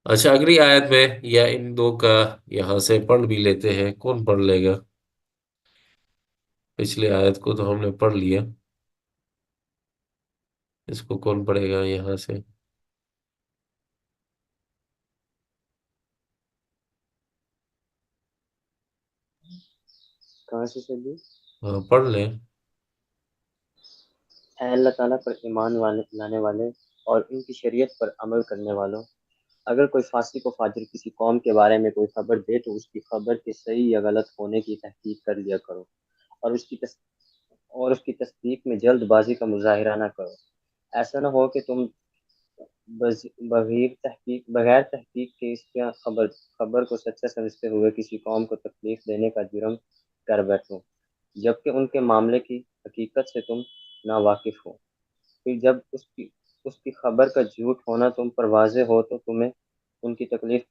اچھا، اگلی آیت میں یا ان دو کا یہاں سے پڑھ بھی لیتے ہیں، کون پڑھ لے گا؟ پچھلی آیت کو تو ہم نے پڑھ لیا، اس کو کون پڑھے گا یہاں سے؟ کہاں سے چلیے؟ ہاں پڑھ لیں۔ اے اللہ تعالیٰ پر ایمان لانے والے اور ان کی شریعت پر عمل کرنے والوں، اگر کوئی فاسق و فاجر کسی قوم کے بارے میں کوئی خبر دے تو اس کی خبر کے صحیح یا غلط ہونے کی تحقیق کر لیا کرو، اور اس کی تصدیق میں جلد بازی کا مظاہرہ نہ کرو۔ ایسا نہ ہو کہ تم بغیر تحقیق کے اس کی خبر کو سچا سمجھتے ہوئے کسی قوم کو تکلیف دینے کا جرم کر بیٹھو، جبکہ ان کے معاملے کی حقیقت سے تم ناواقف ہو۔ پھر جب اس کی خبر کا جھوٹ ہونا تم پر واضح ہو تو تمہیں ان کی تکلیف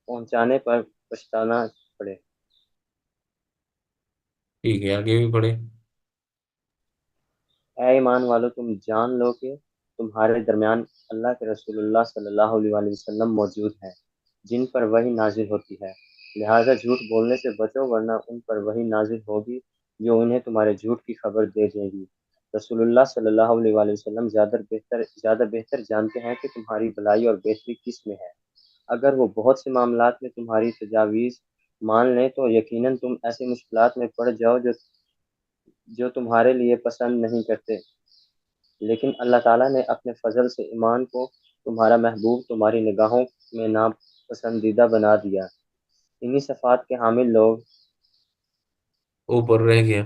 پہنچانے پر پچھتانا پڑے۔ ٹھیک ہے، آگے بھی پڑھے۔ اے ایمان والو، تم جان لو کہ تمہارے درمیان اللہ کے رسول اللہ صلی اللہ علیہ وآلہ وسلم موجود ہیں جن پر وحی نازل ہوتی ہے، لہذا جھوٹ بولنے سے بچو، ورنہ ان پر وحی نازل ہوگی جو انہیں تمہارے جھوٹ کی خبر دے دے گی۔ رسول اللہ صلی اللہ علیہ وآلہ وسلم زیادہ بہتر جانتے ہیں کہ تمہاری بھلائی اور بہتری کس میں ہے۔ اگر وہ بہت سے معاملات میں تمہاری تجاویز مان لیں تو یقیناً تم ایسی مشکلات میں پڑ جاؤ جو تمہارے لیے پسند نہیں کرتے، لیکن اللہ تعالیٰ نے اپنے فضل سے ایمان کو تمہارا محبوب تمہاری نگاہوں میں ناپسندیدہ بنا دیا۔ انہی صفات کے حامل لوگ اوپر رہ گیا،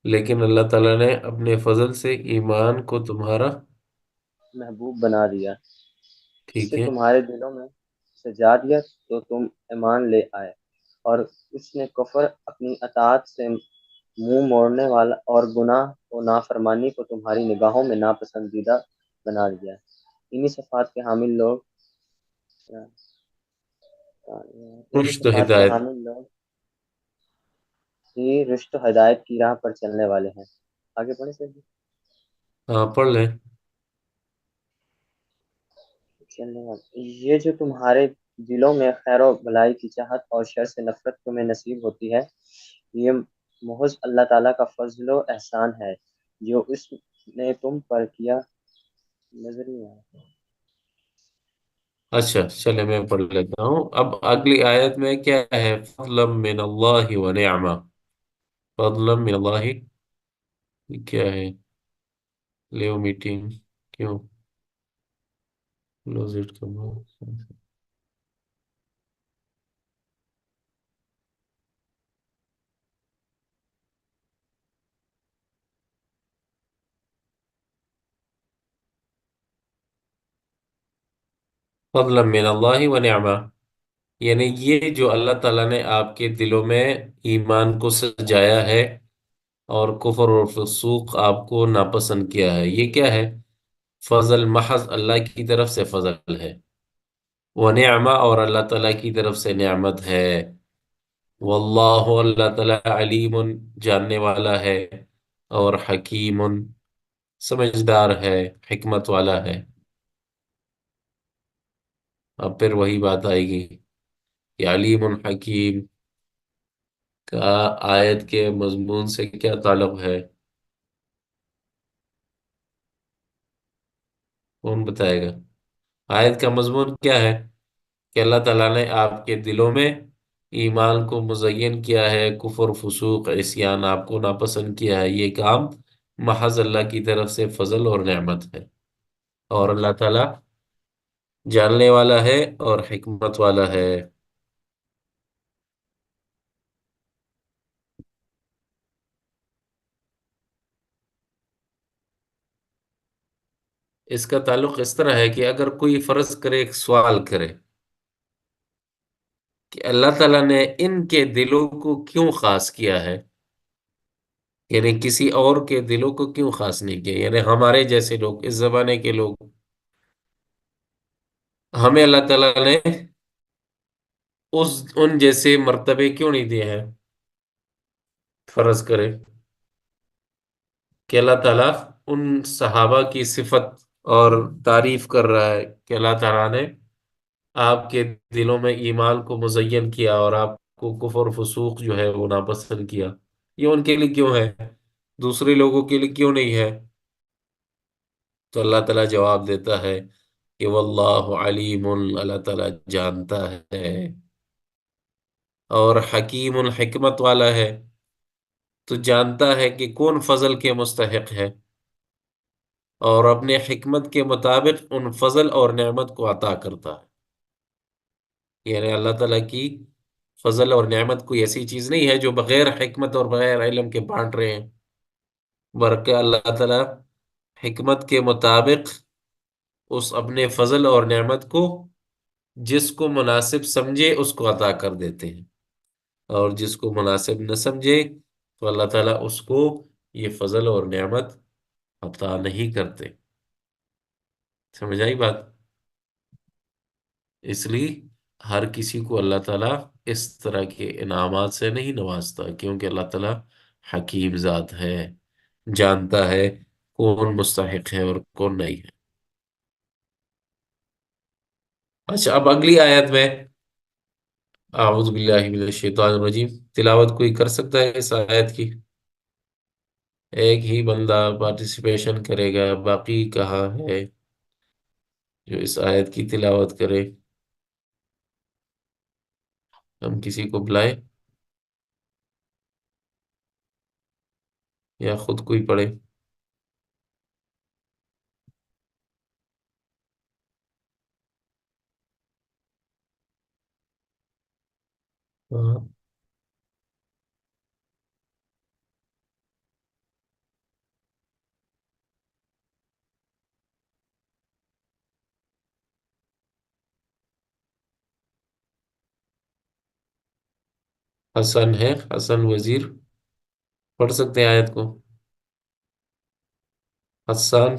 لیکن اللہ تعالیٰ نے اپنے فضل سے ایمان کو تمہارا، محبوب بنا دیا، اس سے ٹھیک ہے، تمہارے دلوں میں سجا دیا تو تم ایمان لے آئے، اور اس نے کفر، اپنی اطاعت سے منہ موڑنے والا اور گناہ و نافرمانی کو تمہاری نگاہوں میں ناپسندیدہ بنا دیا۔ انہی صفات کے حامل لوگ انہی رشد و صفات کے ہدایت۔ حامل لوگ ہی رشد و ہدایت کی راہ پر چلنے والے ہیں۔ آگے پڑھیں سر جی؟ ہاں پڑھ لیں۔ چلنے والے، یہ جو تمہارے دلوں میں خیر و بھلائی کی چاہت اور شر سے نفرت تمہیں نصیب ہوتی ہے، یہ محض اللہ تعالیٰ کا فضل و احسان ہے جو اس نے تم پر کیا۔ نظر نہیں آیا۔ اچھا چلے میں پڑھ لیتا ہوں۔ اب اگلی آیت میں کیا ہے؟ فضلا من اللہ و نعمہ، فضلا من اللہ، یہ کیا ہے؟ لیو میٹنگ کیوں کلوز اٹ کرنا؟ فضلا من اللہ و نعمہ، یعنی یہ جو اللہ تعالیٰ نے آپ کے دلوں میں ایمان کو سجایا ہے اور کفر اور فسوق آپ کو ناپسند کیا ہے، یہ کیا ہے؟ فضل، محض اللہ کی طرف سے فضل ہے، ونعمہ، اور اللہ تعالیٰ کی طرف سے نعمت ہے۔ واللہ، اللہ تعالیٰ علیم، جاننے والا ہے، اور حکیم، سمجھدار ہے، حکمت والا ہے۔ اب پھر وہی بات آئے گی کہ علیم حکیم کا آیت کے مضمون سے کیا تعلق ہے؟ کون بتائے گا؟ آیت کا مضمون کیا ہے؟ کہ اللہ تعالیٰ نے آپ کے دلوں میں ایمان کو مزین کیا ہے، کفر، فسوق، عصیان آپ کو ناپسند کیا ہے، یہ کام محض اللہ کی طرف سے فضل اور نعمت ہے، اور اللہ تعالیٰ جاننے والا ہے اور حکمت والا ہے۔ اس کا تعلق اس طرح ہے کہ اگر کوئی فرض کرے، ایک سوال کرے کہ اللہ تعالیٰ نے ان کے دلوں کو کیوں خاص کیا ہے، یعنی کسی اور کے دلوں کو کیوں خاص نہیں کیا، یعنی ہمارے جیسے لوگ، اس زمانے کے لوگ، ہمیں اللہ تعالیٰ نے ان جیسے مرتبے کیوں نہیں دیے ہیں؟ فرض کرے کہ اللہ تعالیٰ ان صحابہ کی صفت اور تعریف کر رہا ہے کہ اللہ تعالیٰ نے آپ کے دلوں میں ایمان کو مزین کیا اور آپ کو کفر و فسوق جو ہے وہ ناپسند کیا، یہ ان کے لیے کیوں ہے، دوسرے لوگوں کے لیے کیوں نہیں ہے؟ تو اللہ تعالیٰ جواب دیتا ہے کہ واللہ علیم، اللہ تعالیٰ جانتا ہے اور حکیم الحکمت والا ہے، تو جانتا ہے کہ کون فضل کے مستحق ہے، اور اپنے حکمت کے مطابق ان فضل اور نعمت کو عطا کرتا ہے۔ یعنی اللہ تعالیٰ کی فضل اور نعمت کوئی ایسی چیز نہیں ہے جو بغیر حکمت اور بغیر علم کے بانٹ رہے ہیں، بلکہ اللہ تعالیٰ حکمت کے مطابق اس اپنے فضل اور نعمت کو جس کو مناسب سمجھے اس کو عطا کر دیتے ہیں، اور جس کو مناسب نہ سمجھے تو اللہ تعالیٰ اس کو یہ فضل اور نعمت عطا نہیں کرتے۔ سمجھ آئی بات؟ اس لیے ہر کسی کو اللہ تعالیٰ اس طرح کے انعامات سے نہیں نوازتا، کیونکہ اللہ تعالیٰ حکیم ذات ہے، جانتا ہے کون مستحق ہے اور کون نہیں ہے۔ اچھا، اب اگلی آیت میں اعوذ باللہ من الشیطان الرجیم، تلاوت کوئی کر سکتا ہے اس آیت کی؟ ایک ہی بندہ پارٹیسپیشن کرے گا، باقی کہاں ہے جو اس آیت کی تلاوت کرے؟ ہم کسی کو بلائیں یا خود کوئی پڑھے؟ ہاں، حسن ہے، حسن وزیر پڑھ سکتے ہیں آیت کو؟ حسان؟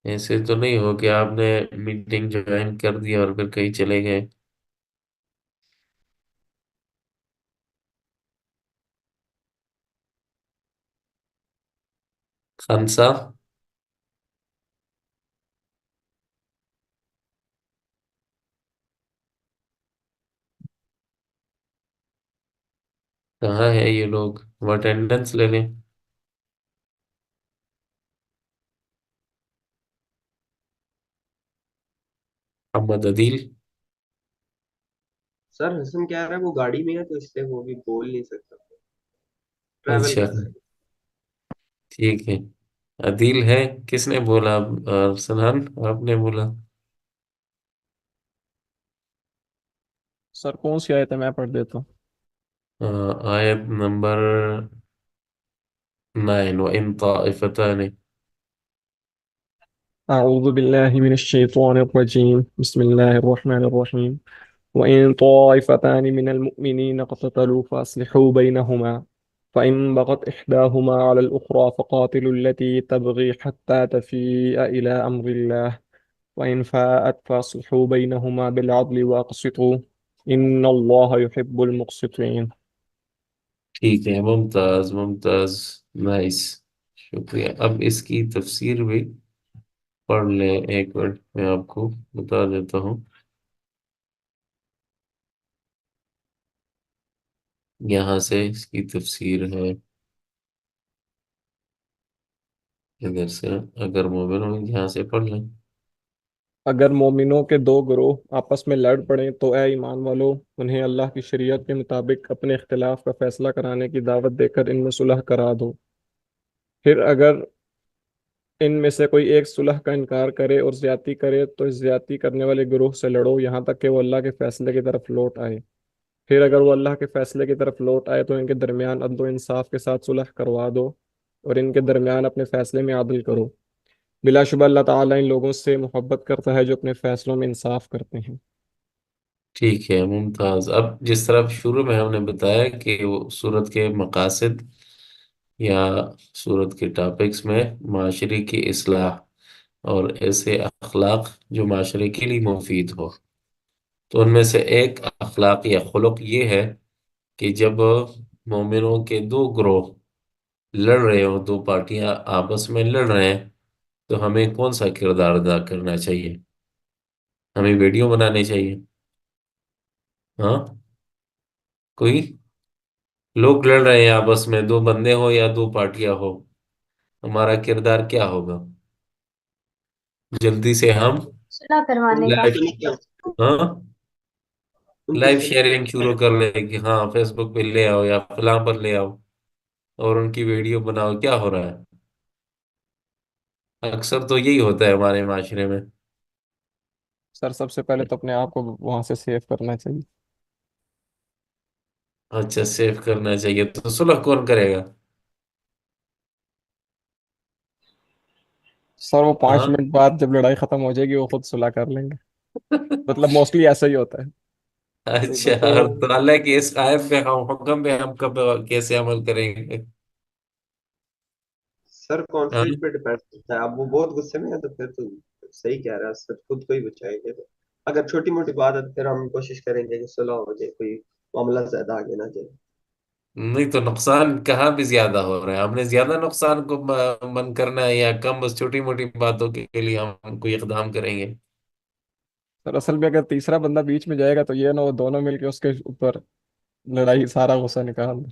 ایسے تو نہیں ہو کہ آپ نے میٹنگ جوائن کر دیا اور پھر کہیں چلے گئے؟ خنسا؟ کہاں ہے یہ لوگ؟ ہم اٹینڈنس لے لیں۔ محمد عدیل؟ سر حسن کہہ رہا ہے وہ گاڑی میں ہے تو اس لیے وہ بھی بول نہیں سکتا، ٹریول اچھا، کر رہا ہے۔ ٹھیک ہے۔ عدیل ہے؟ کس نے بولا؟ سنان آپ نے بولا؟ سر کون سی آیت ہے، میں پڑھ دیتا ہوں۔ آیت نمبر 9، وَإِن طَائِفَتَانِ۔ أعوذ بالله من الشيطان الرجيم، بسم الله الرحمن الرحيم. وإن طائفتان من المؤمنين اقتتلوا فأصلحوا بينهما، فإن بغت إحداهما على الأخرى فقاتلوا التي تبغي حتى تفيء إلى أمر الله، وإن فاءت فأصلحوا بينهما بالعدل وأقسطوا إن الله يحب المقسطين. ٹھیک ہے، ممتاز ممتاز، نائس، شکریہ۔ اب اس کی تفسیر بھی پڑھ لیں، ایک منٹ میں آپ کو بتا دیتا ہوں۔ یہاں سے اس کی تفسیر ہے، ادھر سے اگر مومن ہو یہاں سے پڑھ لیں۔ اگر مومنوں کے دو گروہ آپس میں لڑ پڑیں تو اے ایمان والو، انہیں اللہ کی شریعت کے مطابق اپنے اختلاف کا فیصلہ کرانے کی دعوت دے کر ان میں صلح کرا دو۔ پھر اگر ان میں سے کوئی ایک صلح کا انکار کرے اور زیادتی کرے تو اس زیادتی کرنے والے گروہ سے لڑو یہاں تک کہ وہ اللہ کے فیصلے کی طرف لوٹ آئے۔ پھر اگر وہ اللہ کے فیصلے کی طرف لوٹ آئے تو ان کے درمیان عدل و انصاف کے ساتھ صلح کروا دو اور ان کے درمیان اپنے فیصلے میں عدل کرو۔ بلا شبہ اللہ تعالیٰ ان لوگوں سے محبت کرتا ہے جو اپنے فیصلوں میں انصاف کرتے ہیں۔ ٹھیک ہے، ممتاز۔ اب جس طرح شروع میں ہم نے بتایا کہ وہ صورت کے مقاصد یا صورت کے ٹاپکس میں معاشرے کی اصلاح اور ایسے اخلاق جو معاشرے کے لیے مفید ہو، تو ان میں سے ایک اخلاق یا خلق یہ ہے کہ جب مومنوں کے دو گروہ لڑ رہے ہوں، دو پارٹیاں آپس میں لڑ رہے ہیں، تو ہمیں کون سا کردار ادا کرنا چاہیے؟ ہمیں ویڈیو بنانے چاہیے؟ ہاں، کوئی لوگ لڑ رہے ہیں آپس میں، دو بندے ہو یا دو پارٹیاں ہو، ہمارا کردار کیا ہوگا؟ جلدی سے ہم صلح کروانے کا۔ لائف، ہاں، ان کی لائف صلاح شیئرنگ شروع کر لیں کہ ہاں فیس بک پہ لے آؤ یا فلاں پر لے آؤ اور ان کی ویڈیو بناؤ، کیا ہو رہا ہے؟ اکثر تو یہی ہوتا ہے ہمارے معاشرے میں۔ سر سب سے پہلے تو اپنے آپ کو وہاں سے سیو کرنا چاہیے۔ اچھا، سیو کرنا چاہیے، تو صلح کون کرے گا؟ سر وہ پانچ ہاں منٹ بعد جب لڑائی ختم ہو جائے گی وہ خود صلح کر لیں گے، مطلب موسٹلی ایسا ہی ہوتا ہے۔ نہیں اچھا، وہ تو تو اللہ کی اس آیت پہ، ہم حکم پہ ہم کب کیسے عمل کریں گے؟ سر ہاں، کانفلکٹ پہ ڈیپینڈ کرتا ہے، اب وہ بہت غصے میں ہے تو پھر تو صحیح کہہ رہا ہے سر، خود کو ہی بچائیں گے تو اگر چھوٹی موٹی بات ہے تو پھر ہم کوشش کریں گے کہ صلح ہو جائے، کوئی معاملہ زیادہ آگے نہ جائے۔ نہیں تو نقصان کہاں بھی زیادہ ہو رہا ہے؟ ہم نے زیادہ نقصان کو من کرنا ہے یا کم؟ بس چھوٹی موٹی باتوں کے لیے ہم کوئی اقدام کریں گے؟ سر اصل میں اگر تیسرا بندہ بیچ میں جائے گا تو یہ نا وہ دونوں مل کے اس کے اوپر لڑائی سارا غصہ نکال دیں۔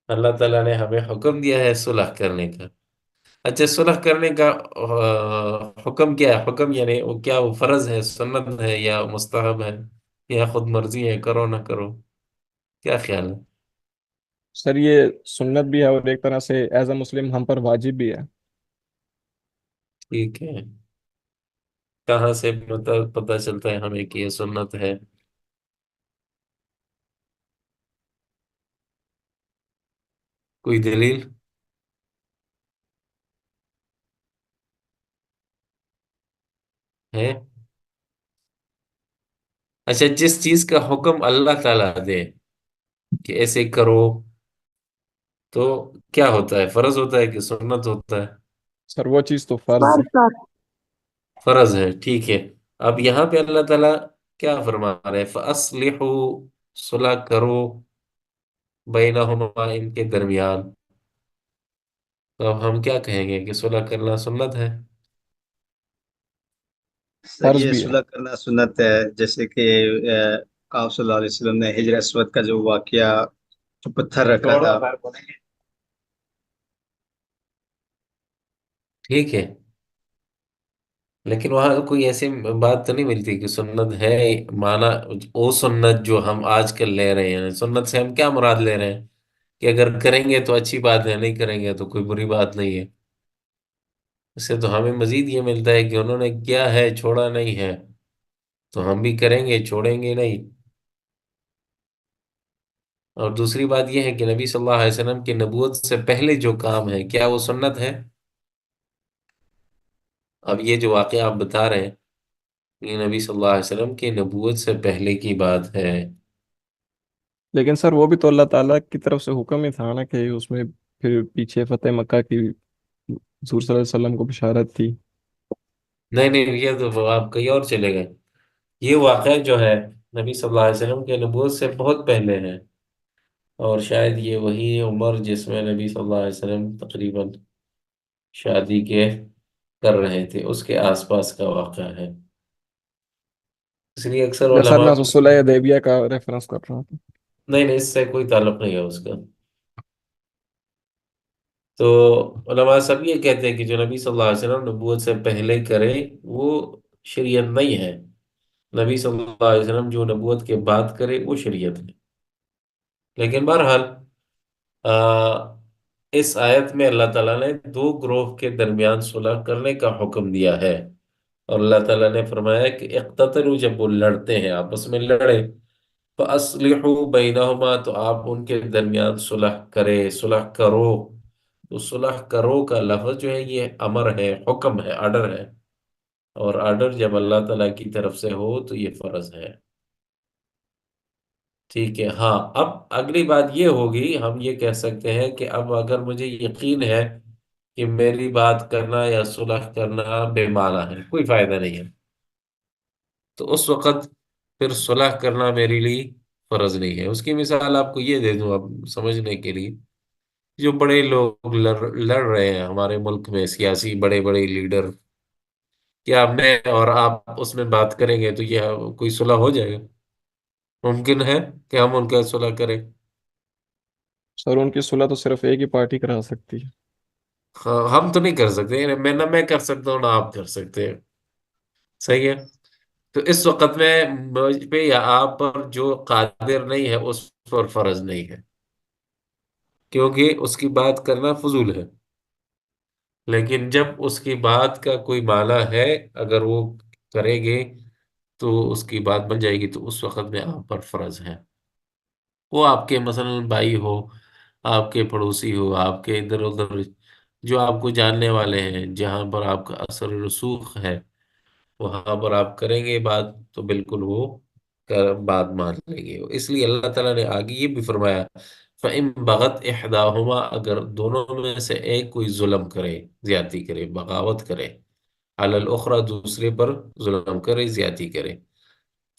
اللہ تعالیٰ نے ہمیں حکم دیا ہے صلح کرنے کا۔ اچھا، صلح کرنے کا حکم کیا ہے؟ حکم یعنی وہ کیا، وہ فرض ہے، سنت ہے، یا مستحب ہے، یا خود مرضی ہے، کرو نہ کرو؟ کیا خیال ہے؟ سر یہ سنت بھی ہے اور ایک طرح سے ایز اے مسلم ہم پر واجب بھی ہے۔ ٹھیک ہے، کہاں سے پتہ چلتا ہے ہمیں کہ یہ سنت ہے؟ کوئی دلیل ہے؟ اچھا، جس چیز کا حکم اللہ تعالیٰ دے کہ ایسے کرو، تو کیا ہوتا ہے؟ فرض ہوتا ہے کہ سنت ہوتا ہے؟ سر وہ چیز تو فرض ہے۔ فرض پر۔ فرض ہے، ٹھیک ہے۔ اب یہاں پہ اللہ تعالیٰ کیا فرما رہے ہیں؟ فَأَصْلِحُوا، صلح کرو، بینہما، ان کے درمیان۔ تو اب ہم کیا کہیں گے کہ صلح کرنا سنت ہے؟ سر فرض یہ بھی ہے۔ صلح کرنا سنت ہے، جیسے کہ آپ صلی اللہ علیہ وسلم نے ہجر اسود کا جو واقعہ، جو پتھر رکھا تھا۔ ٹھیک ہے، لیکن وہاں کوئی ایسی بات تو نہیں ملتی کہ سنت ہے، مانا وہ سنت جو ہم آج کل لے رہے ہیں، سنت سے ہم کیا مراد لے رہے ہیں؟ کہ اگر کریں گے تو اچھی بات ہے، نہیں کریں گے تو کوئی بری بات نہیں ہے؟ اس سے تو ہمیں مزید یہ ملتا ہے کہ انہوں نے کیا ہے، چھوڑا نہیں ہے، تو ہم بھی کریں گے، چھوڑیں گے نہیں۔ اور دوسری بات یہ ہے کہ نبی صلی اللہ علیہ وسلم کی نبوت سے پہلے جو کام ہے، کیا وہ سنت ہے؟ اب یہ جو واقعہ آپ بتا رہے ہیں، یہ نبی صلی اللہ علیہ وسلم کی نبوت سے پہلے کی بات ہے۔ لیکن سر وہ بھی تو اللہ تعالیٰ کی طرف سے حکم ہی تھا نا کہ اس میں پھر پیچھے فتح مکہ کی حضور صلی اللہ علیہ وسلم کو بشارت تھی۔ نہیں نہیں، یہ تو آپ کہیں اور چلے گئے۔ یہ واقعہ جو ہے نبی صلی اللہ علیہ وسلم کے نبوت سے بہت پہلے ہے، اور شاید یہ وہی عمر جس میں نبی صلی اللہ علیہ وسلم تقریباً شادی کے کر رہے تھے، اس کے آس پاس کا واقعہ ہے۔ اس لیے اکثر یا سر علماء، میں تو صلح حدیبیہ کا ریفرنس کر رہا ہوں۔ نہیں نہیں، اس سے کوئی تعلق نہیں ہے اس کا۔ تو علماء سب یہ کہتے ہیں کہ جو نبی صلی اللہ علیہ وسلم نبوت سے پہلے کرے وہ شریعت نہیں ہے، نبی صلی اللہ علیہ وسلم جو نبوت کے بعد کرے وہ شریعت ہے۔ لیکن بہرحال آ، اس آیت میں اللہ تعالیٰ نے دو گروہ کے درمیان صلح کرنے کا حکم دیا ہے، اور اللہ تعالیٰ نے فرمایا کہ اقتتلوا، جب وہ لڑتے ہیں آپس میں لڑے، فَأَصْلِحُوا بَيْنَهُمَا، تو آپ ان کے درمیان صلح کرے، صلح کرو۔ تو صلح کرو کا لفظ جو ہے یہ امر ہے، حکم ہے، آرڈر ہے، اور آرڈر جب اللہ تعالیٰ کی طرف سے ہو تو یہ فرض ہے۔ ٹھیک ہے، ہاں، اب اگلی بات یہ ہوگی، ہم یہ کہہ سکتے ہیں کہ اب اگر مجھے یقین ہے کہ میری بات کرنا یا صلح کرنا بے معنی ہے، کوئی فائدہ نہیں ہے، تو اس وقت پھر صلح کرنا میرے لیے فرض نہیں ہے۔ اس کی مثال آپ کو یہ دے دوں اب سمجھنے کے لیے، جو بڑے لوگ لڑ رہے ہیں ہمارے ملک میں، سیاسی بڑے بڑے لیڈر، کیا میں اور آپ اس میں بات کریں گے تو یہ کوئی صلح ہو جائے گا؟ ممکن ہے کہ ہم ان کا صلح کریں؟ سر ان کی صلح تو صرف ایک ہی پارٹی کرا سکتی ہے۔ ہم تو نہیں کر سکتے، نہ میں کر سکتا ہوں نہ آپ کر سکتے ہیں، صحیح ہے؟ تو اس وقت میں مجھ پہ یا آپ پر جو قادر نہیں ہے اس پر فرض نہیں ہے، کیونکہ اس کی بات کرنا فضول ہے۔ لیکن جب اس کی بات کا کوئی معنی ہے، اگر وہ کرے گے تو اس کی بات بن جائے گی، تو اس وقت میں آپ پر فرض ہے۔ وہ آپ کے مثلا بھائی ہو، آپ کے پڑوسی ہو، آپ کے ادھر ادھر جو آپ کو جاننے والے ہیں، جہاں پر آپ کا اثر و رسوخ ہے، وہاں پر آپ کریں گے بات تو بالکل وہ بات مان لیں گے۔ اس لیے اللہ تعالیٰ نے آگے یہ بھی فرمایا، فَإِن بَغَتْ إِحْدَاهُمَا، اگر دونوں میں سے ایک کوئی ظلم کرے، زیادتی کرے، بغاوت کرے، علی الاخری، دوسرے پر ظلم کرے، زیادتی کرے،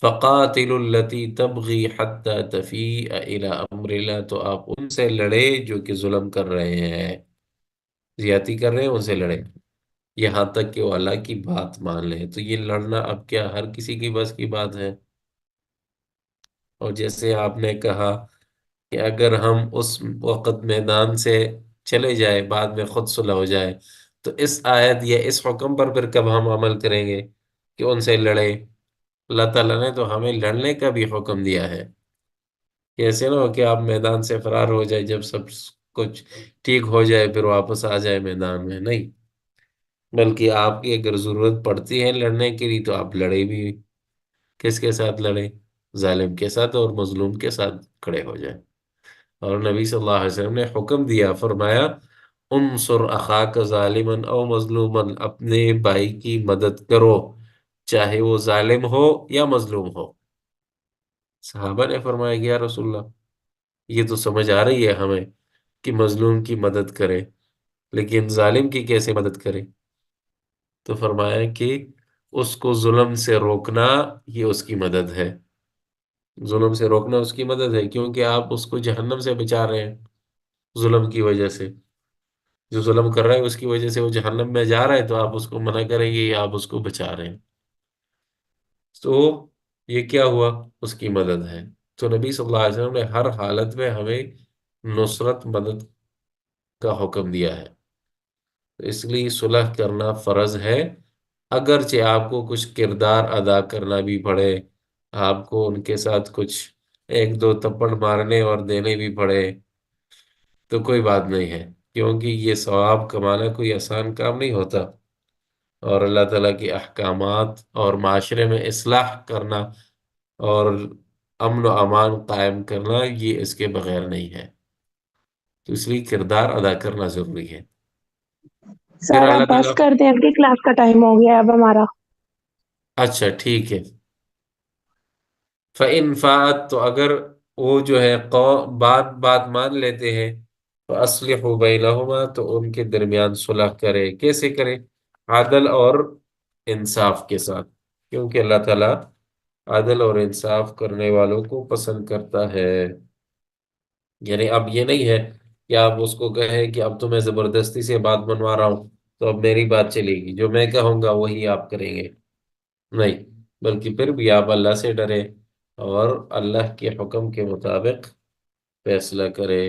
فَقَاتِلُوا الَّتِي تَبْغِي حَتَّى تَفِيءَ إِلَىٰ أَمْرِ اللَّهِ، تو آپ ان سے لڑے جو کہ ظلم کر رہے ہیں، زیادتی کر رہے ہیں، ان سے لڑے یہاں تک کہ وہ اللہ کی بات مان لیں۔ تو یہ لڑنا اب کیا ہر کسی کی بس کی بات ہے؟ اور جیسے آپ نے کہا کہ اگر ہم اس وقت میدان سے چلے جائے، بعد میں خود صلح ہو جائے، تو اس آیت یا اس حکم پر پھر کب ہم عمل کریں گے کہ ان سے لڑے؟ اللہ تعالیٰ نے تو ہمیں لڑنے کا بھی حکم دیا ہے، کہ ایسے نہ ہو کہ آپ میدان سے فرار ہو جائے، جب سب کچھ ٹھیک ہو جائے پھر واپس آ جائے میدان میں، نہیں، بلکہ آپ کی اگر ضرورت پڑتی ہے لڑنے کے لیے تو آپ لڑے بھی۔ کس کے ساتھ لڑیں؟ ظالم کے ساتھ اور مظلوم کے ساتھ کھڑے ہو جائیں۔ اور نبی صلی اللہ علیہ وسلم نے حکم دیا، فرمایا انصر اخاک ظالما او مظلوما، اپنے بھائی کی مدد کرو چاہے وہ ظالم ہو یا مظلوم ہو۔ صحابہ نے فرمایا کہ یا رسول اللہ، یہ تو سمجھ آ رہی ہے ہمیں کہ مظلوم کی مدد کرے، لیکن ظالم کی کیسے مدد کرے؟ تو فرمایا کہ اس کو ظلم سے روکنا یہ اس کی مدد ہے، ظلم سے روکنا اس کی مدد ہے، کیونکہ آپ اس کو جہنم سے بچا رہے ہیں ظلم کی وجہ سے۔ جو ظلم کر رہا ہے اس کی وجہ سے وہ جہنم میں جا رہا ہے، تو آپ اس کو منع کریں گے یا آپ اس کو بچا رہے ہیں، تو یہ کیا ہوا؟ اس کی مدد ہے۔ تو نبی صلی اللہ علیہ وسلم نے ہر حالت میں ہمیں نصرت مدد کا حکم دیا ہے، تو اس لیے صلح کرنا فرض ہے، اگرچہ آپ کو کچھ کردار ادا کرنا بھی پڑے، آپ کو ان کے ساتھ کچھ ایک دو تپڑ مارنے اور دینے بھی پڑے، تو کوئی بات نہیں ہے، کیونکہ یہ ثواب کمانا کوئی آسان کام نہیں ہوتا، اور اللہ تعالیٰ کے احکامات اور معاشرے میں اصلاح کرنا اور امن و امان قائم کرنا یہ اس کے بغیر نہیں ہے، تو اس لیے کردار ادا کرنا ضروری ہے۔ پھر سر اب اللہ بس تعالیٰ، کر دیں، اب کی کلاس کا ٹائم ہو گیا ہے اب ہمارا۔ اچھا ٹھیک ہے، فَإِن فَاءَتْ، تو اگر وہ جو ہے بات بات مان لیتے ہیں، فَأَصْلِحُوا بَيْنَهُمَا، تو ان کے درمیان صلح کرے۔ کیسے کرے؟ عدل اور انصاف کے ساتھ، کیونکہ اللہ تعالیٰ عدل اور انصاف کرنے والوں کو پسند کرتا ہے۔ یعنی اب یہ نہیں ہے کہ آپ اس کو کہیں کہ اب تو میں زبردستی سے بات منوا رہا ہوں تو اب میری بات چلے گی، جو میں کہوں گا وہی آپ کریں گے، نہیں، بلکہ پھر بھی آپ اللہ سے ڈرے اور اللہ کے حکم کے مطابق فیصلہ کرے۔